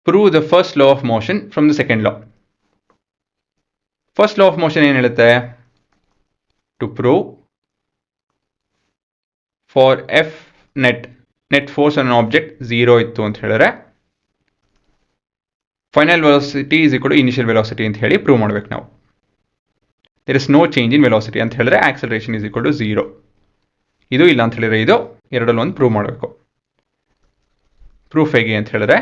prove the first law of motion from the second law. First law of motion ಏನು ಹೇಳುತ್ತೆ? To prove for F net force on an object 0 ಇತ್ತು ಅಂತ ಹೇಳಿದ್ರೆ final velocity is equal to initial velocity ಅಂತ ಹೇಳಿ prove ಮಾಡ್ಬೇಕು ನಾವು. there is no change in velocity ಅಂತ ಹೇಳಿದ್ರೆ acceleration is equal to 0. ಇದು ಇಲ್ಲ ಅಂತ ಹೇಳಿದ್ರೆ ಇದು ಎರಡರಲ್ಲಿ ಒಂದು ಪ್ರೂವ್ ಮಾಡಬೇಕು. ಪ್ರೂಫ್ ಹೇಗೆ ಅಂತ ಹೇಳಿದ್ರೆ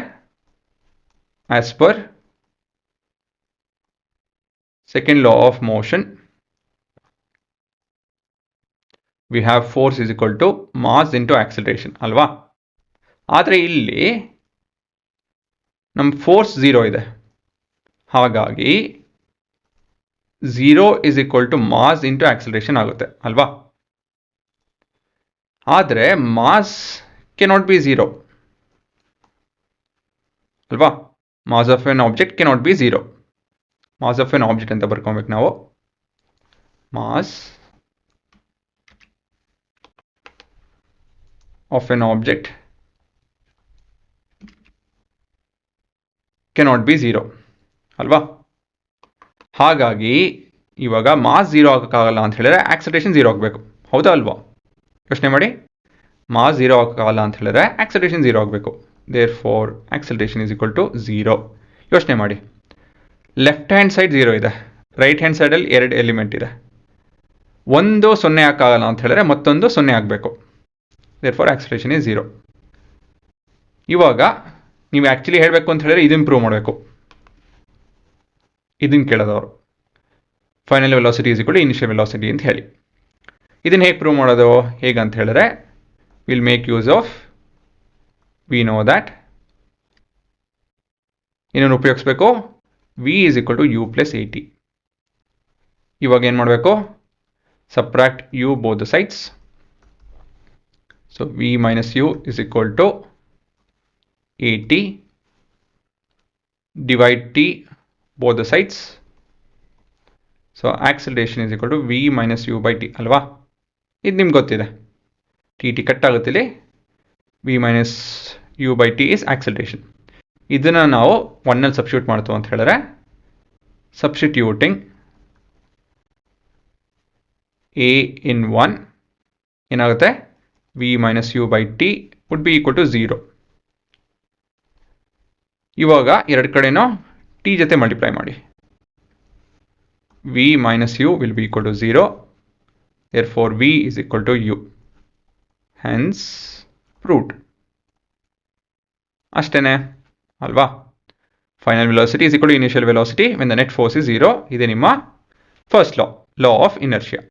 as per second law of motion we have force is equal to mass into acceleration ಅಲ್ವಾ? ಆದರೆ ಇಲ್ಲಿ ನಮ್ಮ ಫೋರ್ಸ್ 0 ಇದೆ, ಹಾಗಾಗಿ 0 is equal to mass into acceleration ಆಗುತ್ತೆ ಅಲ್ವಾ? ಆದರೆ mass cannot be 0 ಅಲ್ವಾ? mass of an object cannot be 0. mass of an object ಅಂತ ಬರ್ಕೊಬೇಕು ನಾವು. mass of an object cannot be 0 ಅಲ್ವಾ? ಹಾಗಾಗಿ ಇವಾಗ ಮಾಸ್ 0 ಆಗಕ್ಕಾಗಲ್ಲ ಅಂತ ಹೇಳಿದ್ರೆ ಆಕ್ಸಲರೇಷನ್ 0 ಆಗಬೇಕು, ಹೌದಾ ಅಲ್ವಾ? ಯೋಚನೆ ಮಾಡಿ, ಮಾಸ್ 0 ಆಗಕ್ಕಾಗಲ್ಲ ಅಂತ ಹೇಳಿದ್ರೆ ಆಕ್ಸಲರೇಷನ್ 0 ಆಗಬೇಕು. therefore acceleration is equal to 0. ಯೋಚನೆ ಮಾಡಿ, ಲೆಫ್ಟ್ ಹ್ಯಾಂಡ್ ಸೈಡ್ 0 ಇದೆ, ರೈಟ್ ಹ್ಯಾಂಡ್ ಸೈಡಲ್ಲಿ 2 ಎಲಿಮೆಂಟ್ ಇದೆ. ಒಂದು 0 ಆಗಕ್ಕಾಗಲ್ಲ ಅಂತ ಹೇಳಿದ್ರೆ ಮತ್ತೊಂದು 0 ಆಗಬೇಕು. therefore acceleration is 0. ಇವಾಗ ನೀವು ಆ್ಯಕ್ಚುಲಿ ಹೇಳಬೇಕು ಅಂತ ಹೇಳಿದ್ರೆ ಇದನ್ನು ಪ್ರೂವ್ ಮಾಡಬೇಕು. ಇದನ್ನು ಕೇಳೋದವರು final velocity is equal to initial velocity ಅಂತ ಹೇಳಿ. ಇದನ್ನು ಹೇಗೆ ಪ್ರೂವ್ ಮಾಡೋದು? ಹೇಗಂತ ಹೇಳಿದ್ರೆ will make use of we know that ಇನ್ನೊಂದು ಉಪಯೋಗಿಸ್ಬೇಕು, V is equal to U plus A T. ಇವಾಗ ಏನು ಮಾಡಬೇಕು? Subtract U both the sides. So V minus U is equal to A T divide t both the sides. So acceleration is equal to v minus u by t ಅಲ್ವಾ? ಇದು ನಿಮ್ಗೆ ಗೊತ್ತಿದೆ, T T cut ಆಗುತ್ತಿಲ್ಲಿ, v minus u by t is acceleration. ಇದನ್ನು ನಾವು 1ನಲ್ಲಿ substitute ಮಾಡ್ತೀವಿ ಅಂತ ಹೇಳಿದ್ರೆ ಸಬ್ಸ್ಟಿಟ್ಯೂಟಿಂಗ್ a in 1 ಏನಾಗುತ್ತೆ? v minus u by t would be equal to 0. ಇವಾಗ ಎರಡು ಕಡೆನೂ ಟಿ ಜೊತೆ ಮಲ್ಟಿಪ್ಲೈ ಮಾಡಿ. V minus U will be equal to 0. therefore v is equal to u. hence proved. ಅಷ್ಟೇನೆ ಅಲ್ವಾ? Final velocity is equal to initial velocity when the net force is 0. ಇದೆ ನಿಮ್ಮ first law of inertia.